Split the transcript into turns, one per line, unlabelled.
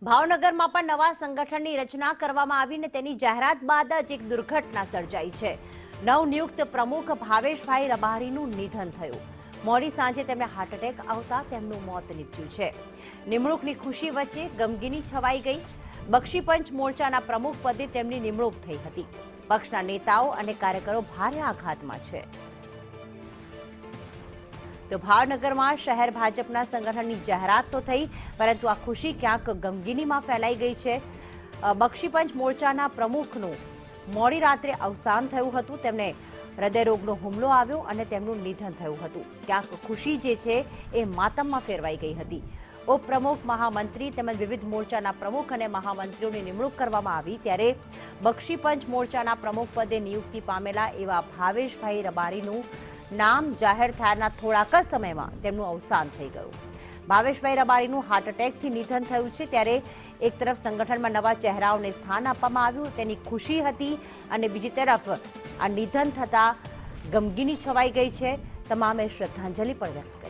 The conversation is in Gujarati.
ભાવનગરમાં પણ નવા સંગઠનની રચના કરવામાં આવી અને તેની જાહેરાત બાદ જ એક દુર્ઘટના સર્જાઈ છે। નવનિયુક્ત પ્રમુખ ભાવેશભાઈ રબારીનું નિધન થયું। મોડી સાંજે તેમને હાર્ટ એટેક આવતા તેમનું મોત નીપજ્યું છે। નિમણૂકની ખુશી વચ્ચે ગમગીની છવાઈ ગઈ। બક્ષીપંચ મોરચાના પ્રમુખ પદે તેમની નિમણૂક થઈ હતી। પક્ષના નેતાઓ અને કાર્યકરો ભારે આઘાતમાં છે। તો ભાવનગરમાં શહેર ભાજપના સંગઠનની જાહેરાત તો થઈ, પરંતુ આ ખુશી ક્યાંક ગમગીનીમાં ફેલાઈ ગઈ છે। બક્ષીપંચ મોરચાના પ્રમુખનું મોડી રાત્રે અવસાન થયું હતું। તેમને હૃદયરોગનો હુમલો આવ્યો અને તેમનું નિધન થયું હતું। ક્યાંક ખુશી જે છે એ માતમમાં ફેરવાઈ ગઈ હતી। ઉપપ્રમુખ, મહામંત્રી તેમજ વિવિધ મોરચાના પ્રમુખ અને મહામંત્રીઓની નિમણૂક કરવામાં આવી, ત્યારે બક્ષીપંચ મોરચાના પ્રમુખ પદે નિયુક્તિ પામેલા એવા ભાવેશભાઈ રબારીનું નામ જાહેર થયાના થોડાક જ સમયમાં તેમનું અવસાન થઈ ગયું। ભાવેશભાઈ રબારીનું હાર્ટ એટેકથી નિધન થયું છે, ત્યારે એક તરફ સંગઠનમાં નવા ચહેરાઓને સ્થાન આપવામાં આવ્યું, તેની ખુશી હતી, અને બીજી તરફ આ નિધન થતાં ગમગીની છવાઈ ગઈ છે। તમામે શ્રદ્ધાંજલિ પણ વ્યક્ત કરી।